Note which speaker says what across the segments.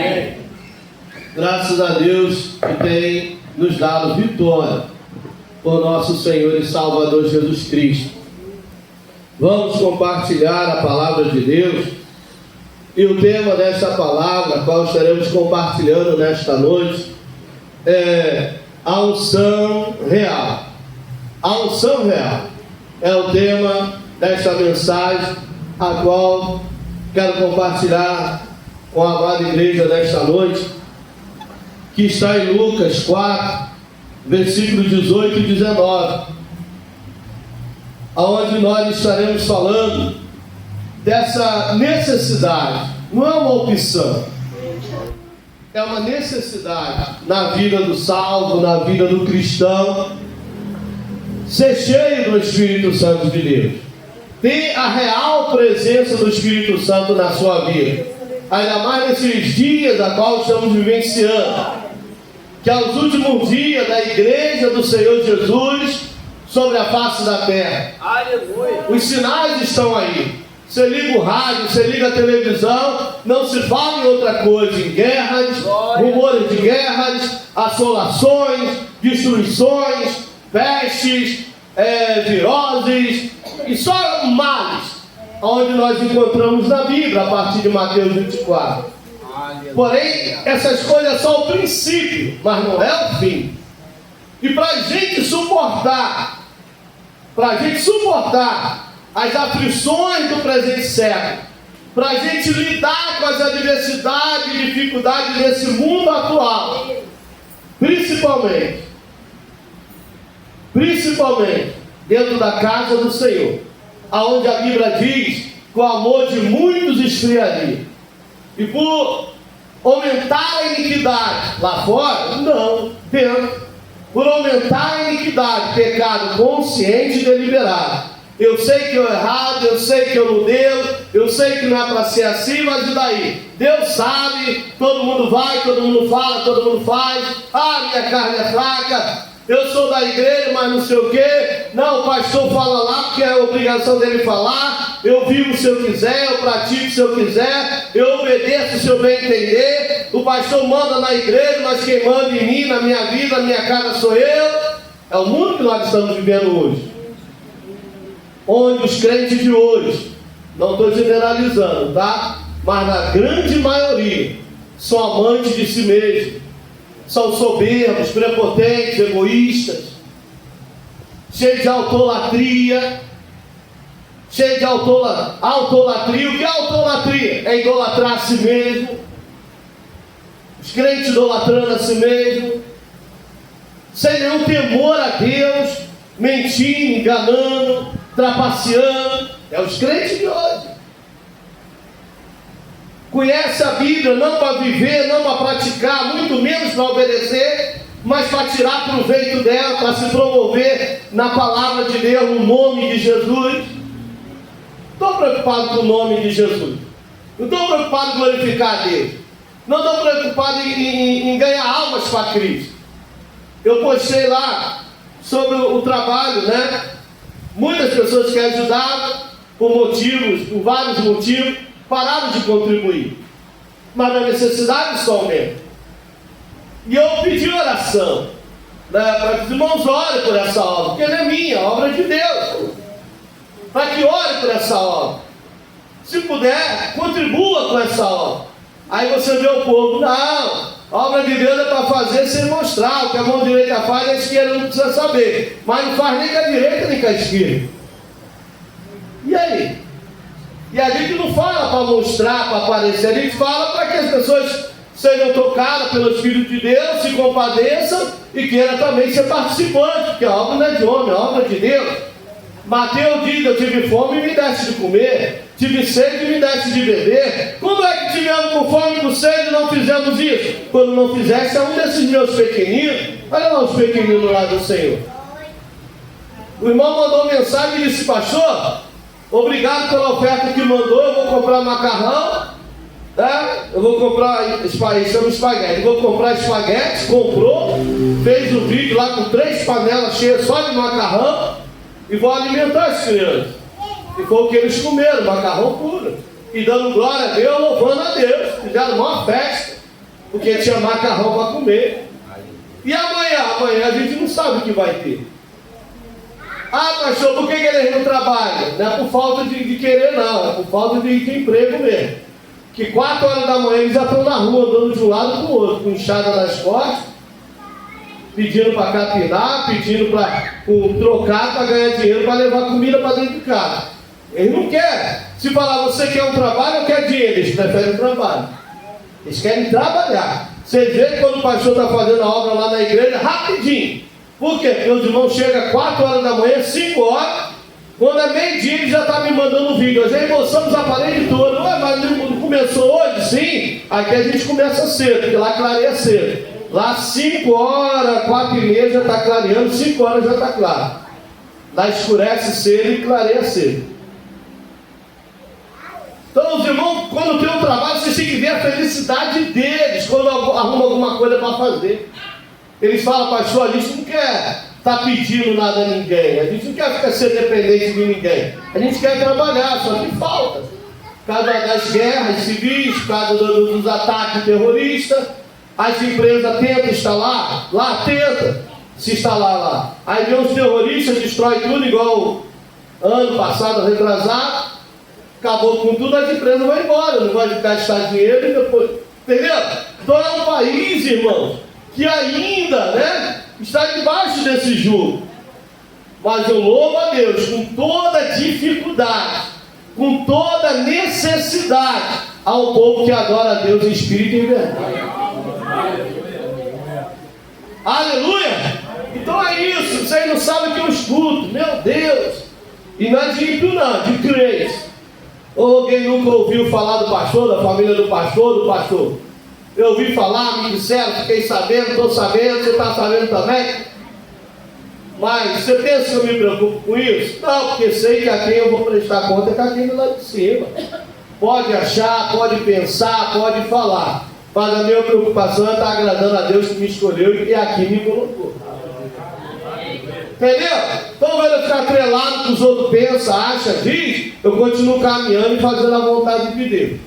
Speaker 1: Amém. Graças a Deus que tem nos dado vitória por nosso Senhor e Salvador Jesus Cristo. Vamos compartilhar a palavra de Deus. E o tema desta palavra, a qual estaremos compartilhando nesta noite, é a unção real. A unção real é o tema desta mensagem, a qual quero compartilhar com a amada igreja nesta noite, que está em Lucas 4, versículos 18 e 19, onde nós estaremos falando dessa necessidade. Não é uma opção, é uma necessidade na vida do salvo, na vida do cristão, ser cheio do Espírito Santo de Deus, ter a real presença do Espírito Santo na sua vida, ainda mais nesses dias a qual estamos vivenciando, que é os últimos dias da igreja do Senhor Jesus sobre a face da terra. Aleluia. Os sinais estão aí. Você liga o rádio, você liga a televisão, não se fala em outra coisa, em guerras, rumores de guerras, assolações, destruições, pestes, viroses e só males, onde nós encontramos na Bíblia a partir de Mateus 24. Porém, essas coisas são o princípio, mas não é o fim. E para a gente suportar as aflições do presente século, para a gente lidar com as adversidades e dificuldades desse mundo atual, principalmente dentro da casa do Senhor, aonde a Bíblia diz que o amor de muitos esfriaria, e por aumentar a iniquidade lá fora, não, dentro, por aumentar a iniquidade, pecado consciente e deliberado. Eu sei que eu errado, eu sei que eu não devo, eu sei que não é para ser assim, mas e daí? Deus sabe, todo mundo vai, todo mundo fala, todo mundo faz. Minha carne é fraca, eu sou da igreja, mas não sei o quê. Não, o pastor fala lá porque é a obrigação dele falar. Eu vivo se eu quiser, eu pratico se eu quiser, eu obedeço se eu bem entender. O pastor manda na igreja, mas quem manda em mim, na minha vida, na minha casa sou eu. É o mundo que nós estamos vivendo hoje, onde os crentes de hoje, não estou generalizando, tá? Mas na grande maioria são amantes de si mesmos, são soberbos, prepotentes, egoístas, cheios de autolatria. Autolatria, o que é autolatria? É idolatrar a si mesmo. Os crentes idolatrando a si mesmo, sem nenhum temor a Deus, mentindo, enganando, trapaceando. É os crentes de hoje. Conhece a Bíblia não para viver, não para praticar, muito menos para obedecer, mas para tirar proveito dela, para se promover na palavra de Deus, no nome de Jesus. Estou preocupado com o nome de Jesus, não estou preocupado em glorificar a Deus, não estou preocupado em ganhar almas para Cristo. Eu postei lá sobre o trabalho, né? Muitas pessoas que ajudavam por vários motivos, pararam de contribuir, mas a necessidade só aumenta. E eu pedi oração, né, para que os irmãos orem por essa obra, porque não é minha, é obra de Deus, para que orem por essa obra. Se puder, contribua com essa obra. Aí você vê o povo, não, a obra de Deus é para fazer sem mostrar. O que a mão direita faz, a esquerda não precisa saber, mas não faz nem com a direita nem com a esquerda. E aí? E a gente não fala para mostrar, para aparecer, a gente fala para que as pessoas sejam tocadas pelo Espírito de Deus, se compadeçam e queiram também ser participante, porque a obra não é de homem, a obra é de Deus. Mateus diz: eu tive fome e me deste de comer, tive sede e me deste de beber. Quando é que tivemos com fome e com sede e não fizemos isso? Quando não fizesse a um desses meus pequeninos. Olha lá os pequeninos lá do Senhor. O irmão mandou mensagem e disse: pastor, obrigado pela oferta que mandou, eu vou comprar macarrão, tá? Eu vou comprar espaguete, eu vou comprar espaguete. Comprou, fez um vídeo lá com 3 panelas cheias só de macarrão e vou alimentar as crianças. E foi o que eles comeram, macarrão puro, e dando glória a Deus, louvando a Deus. Fizeram uma festa, porque tinha macarrão para comer. E amanhã? Amanhã a gente não sabe o que vai ter. Ah, pastor, por que eles não trabalham? Não é por falta de querer, não. É por falta de emprego mesmo. Que 4 horas da manhã eles já estão na rua, andando de um lado para o outro, com enxada nas costas, pedindo para capinar, pedindo para trocar para ganhar dinheiro, para levar comida para dentro de casa. Eles não querem. Se falar, você quer um trabalho ou quer dinheiro? Eles preferem o trabalho. Eles querem trabalhar. Você vê que quando o pastor está fazendo a obra lá na igreja, rapidinho. Por quê? Porque os irmãos chegam 4 horas da manhã, 5 horas, quando é meio-dia ele já está me mandando um vídeo. Já embolsamos a parede toda. Ué, mas não começou hoje? Sim. Aqui a gente começa cedo, porque lá clareia cedo. Lá 5 horas, 4h30 já está clareando, 5 horas já está claro. Lá escurece cedo e clareia cedo. Então os irmãos, quando tem um trabalho, vocês têm que ver a felicidade deles, quando arrumam alguma coisa para fazer. Eles falam, pastor, a gente não quer estar pedindo nada a ninguém, a gente não quer ficar ser dependente de ninguém, a gente quer trabalhar, só que falta. Por causa das guerras civis, por causa dos ataques terroristas, as empresas tentam instalar, lá tenta se instalar lá. Aí vem os terroristas, destrói tudo, igual ano passado, retrasado, acabou com tudo, as empresas vão embora, não vai gastar dinheiro e depois, entendeu? Então é um país, irmãos, que ainda, né, está debaixo desse jugo. Mas eu louvo a Deus, com toda dificuldade, com toda necessidade, ao povo que adora a Deus em espírito e em verdade. Aleluia! Então é isso, vocês não sabem que eu escuto, meu Deus! E não é de ímpio não, de crente. Ou alguém nunca ouviu falar do pastor, da família do pastor? Eu ouvi falar, me disseram, fiquei sabendo, estou sabendo, você está sabendo também. Mas você pensa que eu me preocupo com isso? Não, porque sei que a quem eu vou prestar conta é com aquele lá de cima. Pode achar, pode pensar, pode falar. Mas a minha preocupação é estar agradando a Deus que me escolheu e aqui me colocou. Entendeu? Então, quando eu ficar atrelado no que os outros pensam, acham, diz, eu continuo caminhando e fazendo a vontade de Deus.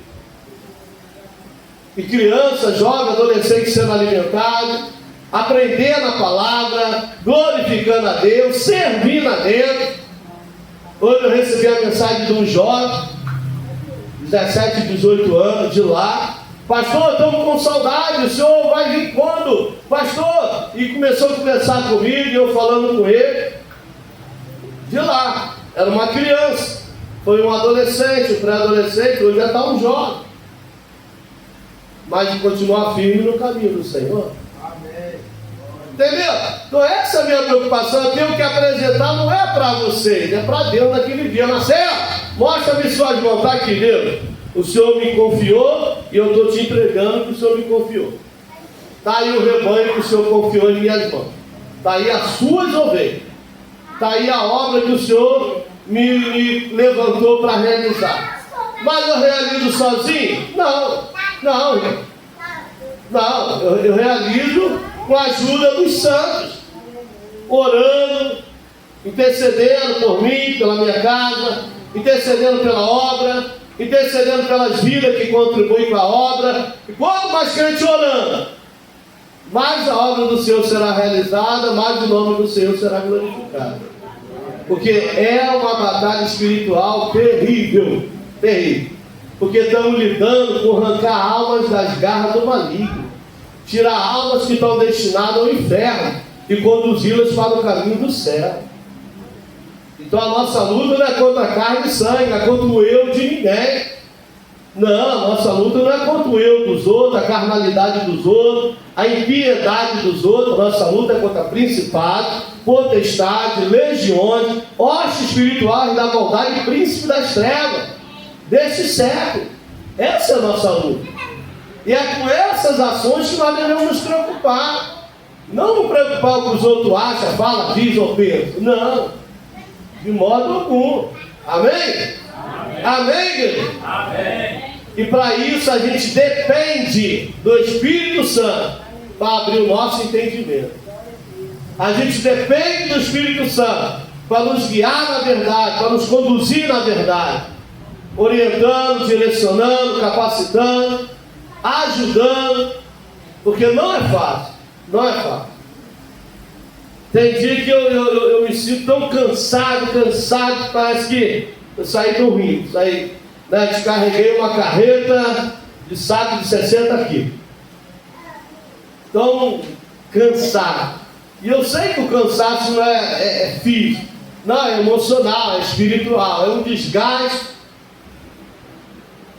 Speaker 1: E criança, jovem, adolescente sendo alimentado, aprendendo a palavra, glorificando a Deus, servindo a Deus. Hoje eu recebi a mensagem de um jovem, 17, 18 anos, de lá. Pastor, estamos com saudade, o senhor vai vir quando? Pastor, e começou a conversar comigo, e eu falando com ele. De lá, era uma criança, foi um adolescente, um pré-adolescente, hoje já está um jovem. Mas de continuar firme no caminho do Senhor. Amém. Entendeu? Então essa é a minha preocupação. Eu tenho que apresentar, não é para vocês, é para Deus naquele dia. Marcelo, mostra-me suas mãos, está aqui, Deus. O Senhor me confiou e eu estou te entregando o que o Senhor me confiou. Está aí o rebanho que o Senhor confiou em minhas mãos. Está aí as suas ovelhas. Está aí a obra que o Senhor me levantou para realizar. Mas eu realizo sozinho? Não. Não, eu realizo com a ajuda dos santos, orando, intercedendo por mim, pela minha casa, intercedendo pela obra, intercedendo pelas vidas que contribuem com a obra. E quanto mais crente orando, mais a obra do Senhor será realizada, mais o nome do Senhor será glorificado. Porque é uma batalha espiritual terrível, terrível. Porque estamos lidando com arrancar almas das garras do maligno, tirar almas que estão destinadas ao inferno e conduzi-las para o caminho do céu. Então a nossa luta não é contra a carne e sangue, não é contra o eu de ninguém. Não, a nossa luta não é contra o eu dos outros, a carnalidade dos outros, a impiedade dos outros. A nossa luta é contra principados, potestades, legiões, hostes espirituais da maldade e príncipe das trevas desse século. Essa é a nossa luta. E é com essas ações que nós devemos nos preocupar. Não nos preocupar com o que os outros acham, falam, diz ou pensam. Não, de modo algum. Amém? Amém, igreja? Amém. E para isso a gente depende do Espírito Santo para abrir o nosso entendimento. A gente depende do Espírito Santo para nos guiar na verdade, para nos conduzir na verdade, orientando, direcionando, capacitando, ajudando, Porque não é fácil. Não é fácil. Tem dia que eu me sinto tão cansado, parece que eu saí do Rio. Descarreguei uma carreta de saco de 60 quilos. Então, cansado. E eu sei que o cansaço não é físico. Não, é emocional, é espiritual, é um desgaste.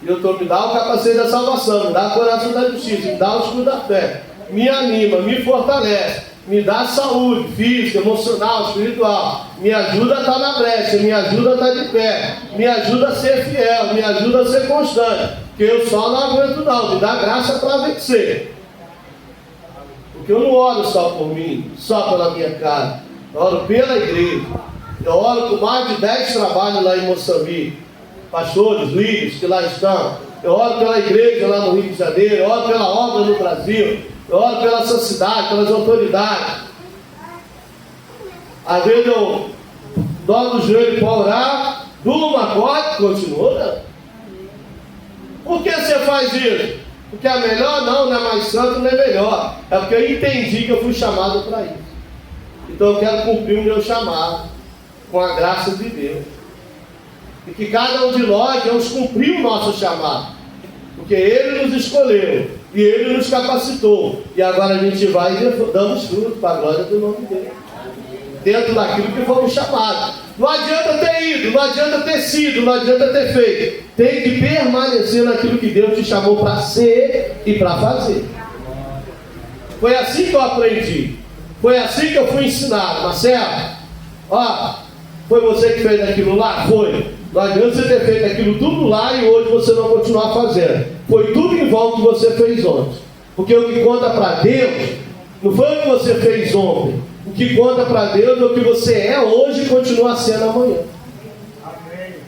Speaker 1: E eu estou me dá o capacete da salvação, me dá o coração da justiça, me dá o escudo da fé, me anima, me fortalece, me dá saúde física, emocional, espiritual, me ajuda a estar na brecha, me ajuda a estar de pé, me ajuda a ser fiel, me ajuda a ser constante, porque eu só não aguento não, me dá graça para vencer. Porque eu não oro só por mim, só pela minha casa, eu oro pela igreja. Eu oro com mais de 10 trabalhos lá em Moçambique, pastores, líderes que lá estão. Eu oro pela igreja lá no Rio de Janeiro, eu oro pela obra no Brasil, eu oro pela sociedade, pelas autoridades. Às vezes eu dobro o joelho para orar, durmo uma corda, continua. Por que você faz isso? Porque é melhor? Não é mais santo, não é melhor. É porque eu entendi que eu fui chamado para isso. Então eu quero cumprir o meu chamado com a graça de Deus. E que cada um de nós vamos cumprir o nosso chamado. Porque Ele nos escolheu. E Ele nos capacitou. E agora a gente vai e damos fruto para a glória do nome dEle. Dentro daquilo que fomos chamados. Não adianta ter ido, não adianta ter sido, não adianta ter feito. Tem que permanecer naquilo que Deus te chamou para ser e para fazer. Foi assim que eu aprendi. Foi assim que eu fui ensinado. Marcelo, foi você que fez aquilo lá? Foi. Não adianta você ter feito aquilo tudo lá e hoje você não continuar fazendo. Foi tudo em volta que você fez ontem. Porque o que conta para Deus não foi o que você fez ontem. O que conta para Deus é o que você é hoje e continua sendo amanhã.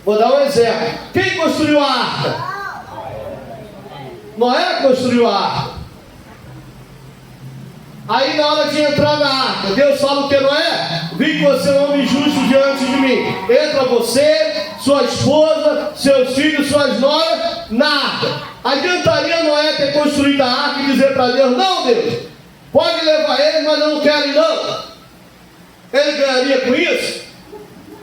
Speaker 1: Vou dar um exemplo. Quem construiu a arca? Noé construiu a arca. Aí na hora de entrar na arca, Deus fala o que Noé? Vi que você é um homem justo diante de mim. Entra você, sua esposa, seus filhos, suas noras, na arca. Adiantaria Noé ter construído a arca e dizer para Deus: não, Deus, pode levar ele, mas eu não quero ir não. Ele ganharia com isso?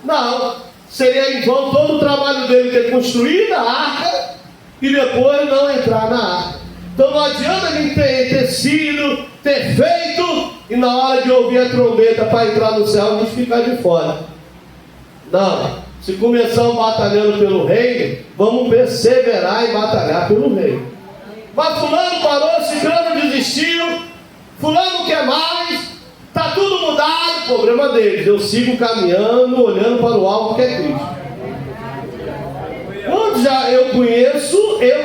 Speaker 1: Não. Seria em vão todo o trabalho dele ter construído a arca e depois não entrar na arca. Então não adianta a gente ter sido, ter feito e na hora de ouvir a trombeta para entrar no céu, a gente ficar de fora. Não. Se começamos batalhando pelo reino, vamos perseverar e batalhar pelo reino. Mas fulano parou, ciclano desistiu, fulano não quer mais, está tudo mudado, problema deles. Eu sigo caminhando, olhando para o alto que é Cristo. Quando já eu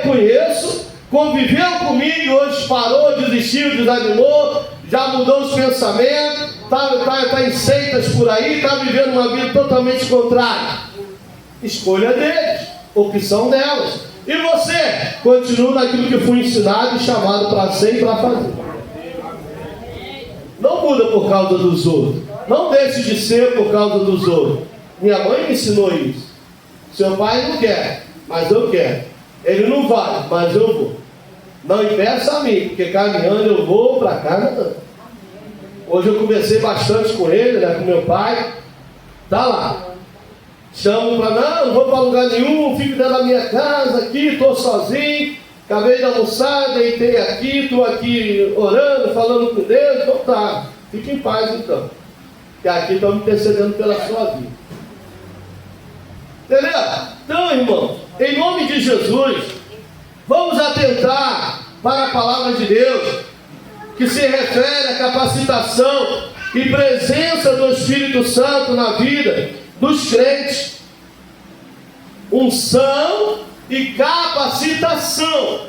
Speaker 1: conheço, conviveu comigo e hoje parou, desistiu, desanimou, já mudou os pensamentos, está em seitas por aí, está vivendo uma vida totalmente contrária. Escolha deles, opção delas. E você continua naquilo que foi ensinado e chamado para ser e para fazer. Não muda por causa dos outros. Não deixe de ser por causa dos outros. Minha mãe me ensinou isso. Seu pai não quer, mas eu quero. Ele não vai, mas eu vou. Não impeça a mim, porque caminhando eu vou para casa. Hoje eu conversei bastante com ele, com meu pai. Tá lá. Chamo para, não vou para lugar nenhum, fico dentro da minha casa aqui, estou sozinho. Acabei de almoçar, deitei aqui, estou aqui orando, falando com Deus. Então tá, fique em paz então. Que aqui estão me intercedendo pela sua vida. Entendeu? Então, irmãos, em nome de Jesus, vamos atentar para a palavra de Deus, que se refere à capacitação e presença do Espírito Santo na vida dos crentes. Unção e capacitação.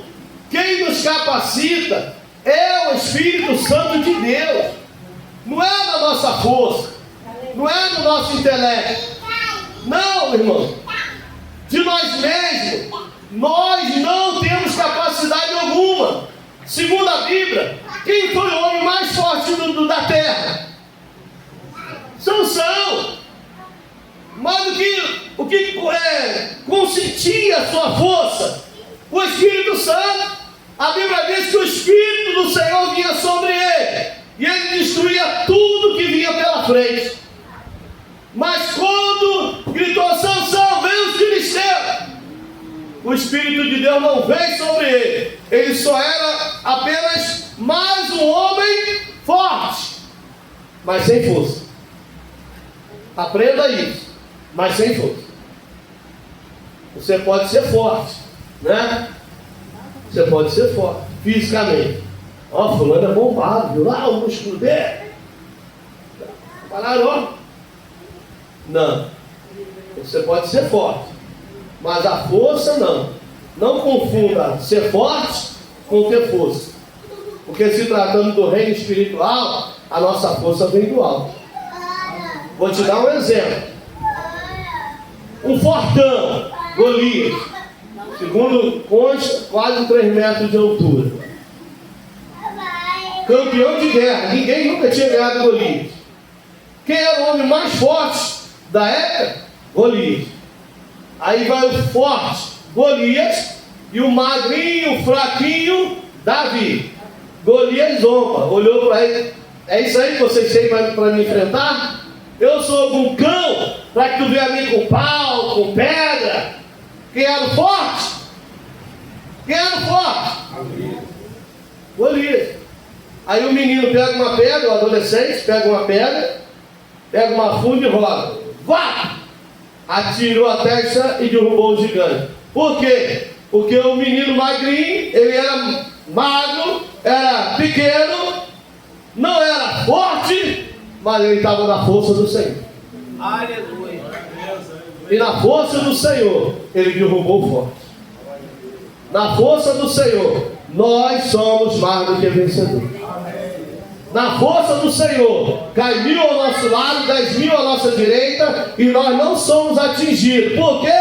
Speaker 1: Quem nos capacita é o Espírito Santo de Deus. Não é da nossa força, não é do nosso intelecto. Não, irmão. De nós mesmos, nós não temos capacidade alguma. Segundo a Bíblia, quem foi o homem mais forte da terra? Sansão. Mas o que consentia a sua força? O Espírito Santo. A Bíblia diz que o Espírito do Senhor o Espírito de Deus não veio sobre ele. Ele só era apenas mais um homem forte, mas sem força. Aprenda isso, mas sem força. Você pode ser forte, né? Você pode ser forte, fisicamente. Ó, fulano é bombado, viu lá o músculo dele? Falaram, ó. Não. Você pode ser forte, mas a força não. Não confunda ser forte com ter força. Porque se tratando do reino espiritual, a nossa força vem do alto. Vou te dar um exemplo. Um fortão, Golias, segundo consta, quase 3 metros de altura. Campeão de guerra, ninguém nunca tinha ganhado Golias. Quem era o homem mais forte da época? Golias. Aí vai o forte, Golias, e o magrinho, fraquinho, Davi. Golias zomba, olhou para ele. É isso aí que vocês têm para me enfrentar? Eu sou algum cão para que tu venha a mim com pau, com pedra? Quem era o forte? Quem era o forte? Golias. Aí o menino pega uma pedra, o adolescente pega uma pedra, pega uma funda e roda. Vá! Atirou a testa e derrubou o gigante. Por quê? Porque o menino magrinho, ele era magro, era pequeno, não era forte, mas ele estava na força do Senhor.
Speaker 2: Aleluia.
Speaker 1: E na força do Senhor, ele derrubou o forte. Na força do Senhor, nós somos mais do que vencedores. Na força do Senhor, cai 1000 ao nosso lado, 10.000 à nossa direita, e nós não somos atingidos. Por quê?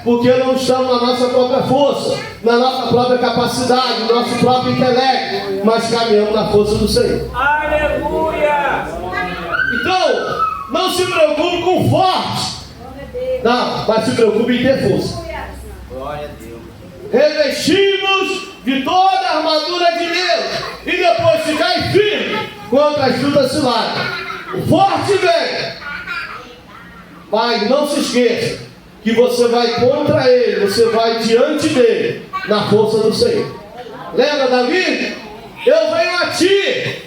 Speaker 1: Porque não estamos na nossa própria força, na nossa própria capacidade, no nosso próprio intelecto, mas caminhamos na força do Senhor.
Speaker 2: Aleluia!
Speaker 1: Então, não se preocupe com forte, não, mas se preocupe em ter força.
Speaker 2: Glória a Deus.
Speaker 1: Revestimos de toda a armadura de Deus, e depois ficar firme contra as lutas ciladas. O forte vem, mas não se esqueça que você vai contra ele, você vai diante dele, na força do Senhor. Lembra Davi? Eu venho a ti.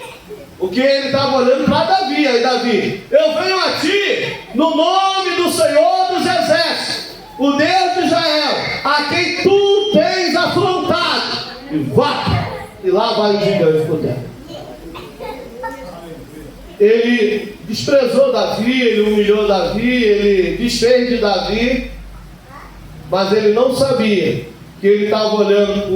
Speaker 1: O que ele estava olhando para Davi. Aí Davi, eu venho a ti no nome do Senhor dos Exércitos, o Deus de Israel, a quem tu tens afrontado. E vá, e lá vai o gigante por terra. Ele desprezou Davi, ele humilhou Davi, ele desfez de Davi, mas ele não sabia que ele estava olhando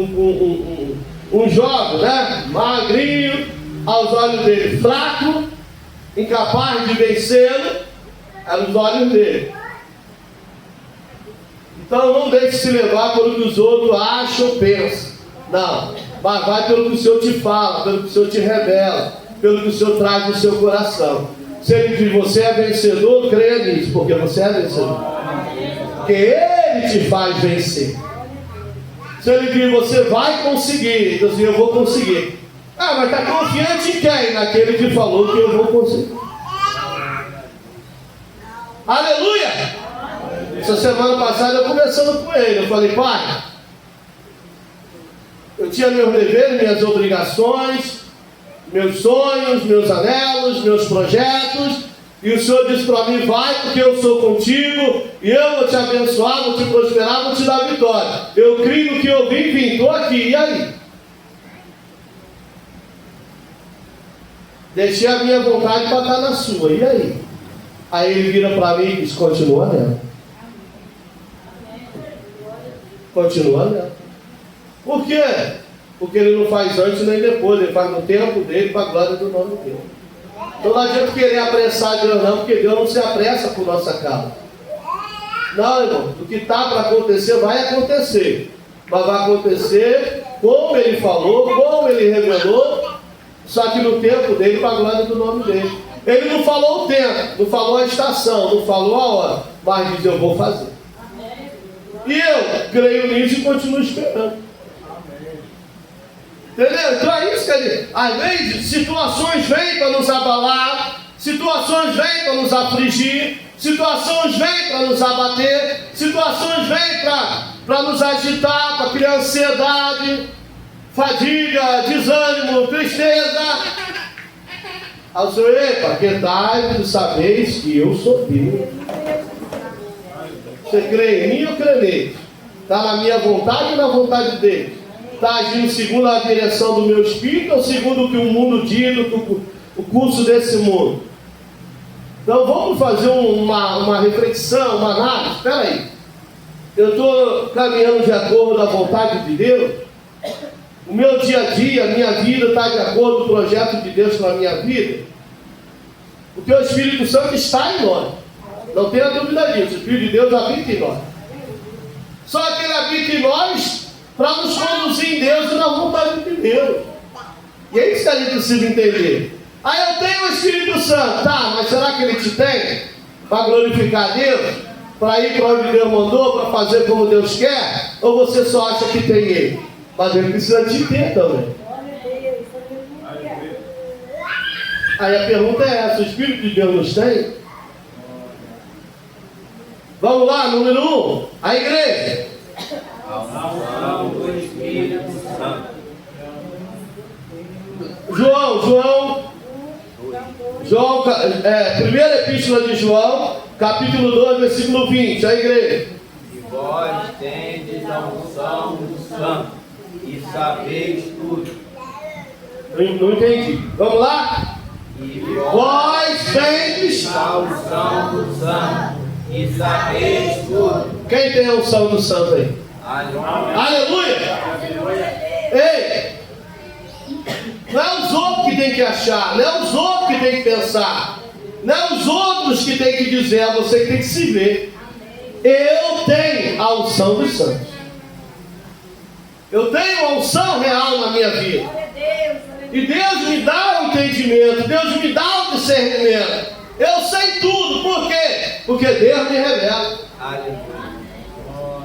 Speaker 1: um jovem, né? Magrinho, aos olhos dele, fraco, incapaz de vencê-lo, eram os olhos dele. Então não deixe se levar pelo que os outros acham ou pensam. Não, mas vai pelo que o Senhor te fala, pelo que o Senhor te revela, pelo que o Senhor traz no seu coração. Se ele diz você é vencedor, creia nisso, porque você é vencedor. Porque ele te faz vencer. Se ele diz você vai conseguir, então assim, eu vou conseguir. Ah, mas está confiante em quem? Naquele que falou que eu vou conseguir. Aleluia! Essa semana passada eu conversando com ele, eu falei, pai, eu tinha meus deveres, minhas obrigações, meus sonhos, meus anelos, meus projetos, e o Senhor disse para mim, vai porque eu sou contigo, e eu vou te abençoar, vou te prosperar, vou te dar vitória. Eu creio no que eu vim, estou aqui, e aí? Deixei a minha vontade para estar na sua, e aí? Aí ele vira para mim e diz, continua nela. Continua nela. Por quê? Porque ele não faz antes nem depois, ele faz no tempo dele, para a glória do nome dele. Então não adianta querer apressar Deus não, porque Deus não se apressa por nossa causa. Não, irmão, o que está para acontecer, vai acontecer. Mas vai acontecer como ele falou, como ele revelou, só que no tempo dele, para a glória do nome dele. Ele não falou o tempo, não falou a estação, não falou a hora, mas diz, eu vou fazer. E eu creio nisso e continuo esperando. Entendeu? Então é isso, quer dizer, às vezes situações vêm para nos abalar, situações vêm para nos afligir, situações vêm para nos abater, situações vêm para para nos agitar, para criar ansiedade, fadiga, desânimo, tristeza. Aí o Senhor, epa, aquietai-vos e sabeis que eu sou Deus. Você crê em mim ou crê nele? Está na minha vontade ou na vontade dele? Está agindo segundo a direção do meu espírito ou segundo o que o mundo diz, o curso desse mundo? Então vamos fazer uma reflexão, uma análise. Espera aí, eu estou caminhando de acordo com a vontade de Deus? O meu dia a dia, a minha vida está de acordo com o projeto de Deus na minha vida? Porque o Espírito Santo está em nós, não tenha dúvida disso. O Espírito de Deus habita em nós, só que ele habita em nós para nos conduzir em Deus e na vontade de Deus. E é isso que a gente precisa entender. Eu tenho o Espírito Santo, tá, mas será que ele te tem para glorificar Deus? Para ir para onde Deus mandou, para fazer como Deus quer? Ou você só acha que tem ele? Mas ele precisa te ter também. Aí a pergunta é essa: o Espírito de Deus nos tem? Vamos lá, número 1, a igreja.
Speaker 2: A unção do Espírito Santo.
Speaker 1: João, primeira epístola de João, capítulo 2, versículo 20, a igreja.
Speaker 2: E vós tendes a unção do Santo, e sabeis tudo.
Speaker 1: Não entendi. Vamos lá?
Speaker 2: E
Speaker 1: Vós tendes
Speaker 2: a unção do Santo, e sabeis tudo.
Speaker 1: Quem tem a unção do Santo aí?
Speaker 2: Aleluia.
Speaker 1: Aleluia! Ei! Não é os outros que tem que achar, não é os outros que tem que pensar, não é os outros que tem que dizer, é você que tem que se ver. Eu tenho a unção dos santos. Eu tenho a unção real na minha vida. E Deus me dá o entendimento, Deus me dá o discernimento. Eu sei tudo, por quê? Porque Deus me revela.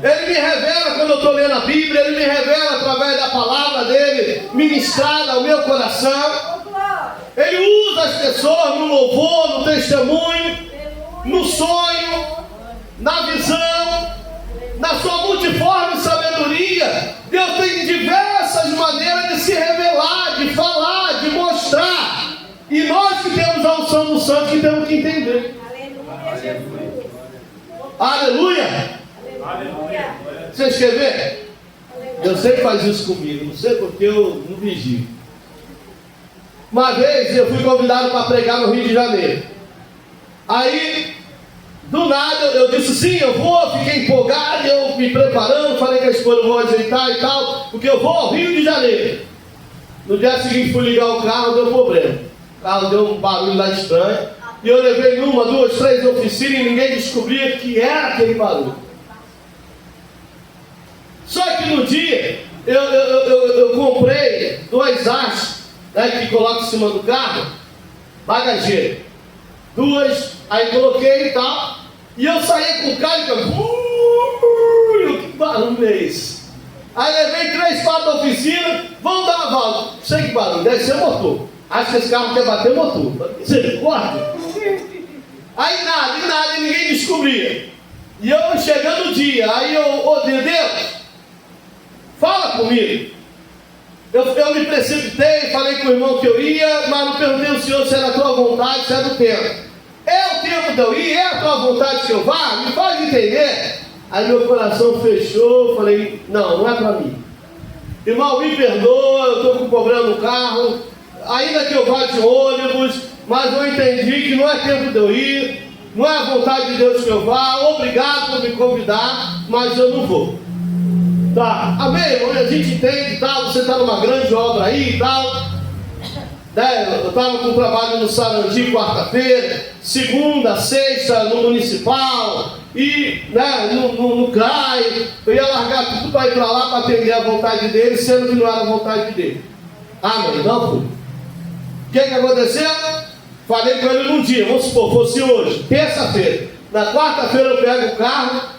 Speaker 1: Ele me revela quando eu estou lendo a Bíblia, Ele me revela através da palavra dEle, ministrada ao meu coração. Ele usa as pessoas no louvor, no testemunho, no sonho, na visão, na sua multiforme sabedoria. Deus tem diversas maneiras de se revelar, de falar, de mostrar. E nós que temos a unção do Santo que temos que entender. Aleluia! Vocês querem ver? Eu sei que faz isso comigo, não sei porque eu não vigio. Uma vez eu fui convidado para pregar no Rio de Janeiro. Aí, do nada, eu disse sim, eu vou, fiquei empolgado, eu me preparando, falei que a esposa vou ajeitar e tal, porque eu vou ao Rio de Janeiro. No dia seguinte fui ligar o carro, deu problema. O carro deu um barulho lá estranho. E eu levei 1, 2, 3 oficinas e ninguém descobria que era aquele barulho. Só que no dia, eu comprei 2 hastes, né, que coloca em cima do carro, bagageiro. 2, aí coloquei e tal. E eu saí com o carro e falei, que barulho é esse? Aí levei 3, 4 oficinas, vamos dar uma volta. Não sei que barulho, deve ser motor. Acho que esse carro quer bater motor. Misericórdia. Aí nada, e ninguém descobria. E eu chegando o dia, aí eu, Deus, fala comigo. Eu me precipitei, falei com o irmão que eu ia, mas não perguntei ao Senhor se era a tua vontade, se era o tempo. É o tempo de eu ir, é a tua vontade que eu vá? Me faz entender. Aí meu coração fechou, falei, não é para mim. Irmão, me perdoa, eu estou com problema no carro, ainda que eu vá de ônibus, mas eu entendi que não é tempo de eu ir, não é a vontade de Deus que eu vá, obrigado por me convidar, mas eu não vou. Tá, amém, irmão? A gente entende e tal, você está numa grande obra aí e tal. Né? Eu estava com trabalho no Sarandi quarta-feira, segunda, sexta no municipal, e né, no CRAI. Eu ia largar tudo para ir para lá para atender a vontade dele, sendo que não era a vontade dele. Amém, não fui. O que aconteceu? Falei com ele num dia, vamos supor, fosse hoje, terça-feira. Na quarta-feira eu pego o carro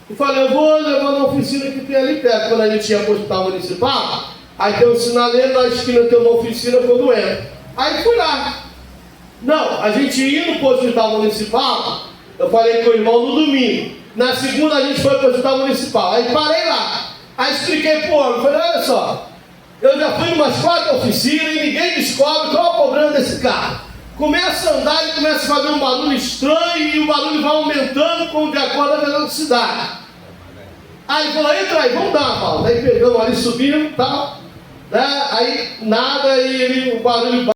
Speaker 1: e falei, eu vou levar na oficina que tem ali perto. Quando a gente ia para o hospital municipal, aí tem um sinaleiro, na esquina tem uma oficina quando entra. Aí fui lá. Não, a gente ia no hospital municipal, eu falei com o irmão no domingo. Na segunda a gente foi para o hospital municipal. Aí parei lá. Aí expliquei pro homem, falei, olha só, eu já fui em umas 4 oficinas e ninguém descobre qual é o problema desse carro. Começa a andar e começa a fazer um barulho estranho e o barulho vai aumentando de acordo com a velocidade. Aí ele falou, entra aí, vamos dar uma volta. Aí pegamos ali, subimos e tal, né? Aí nada e o barulho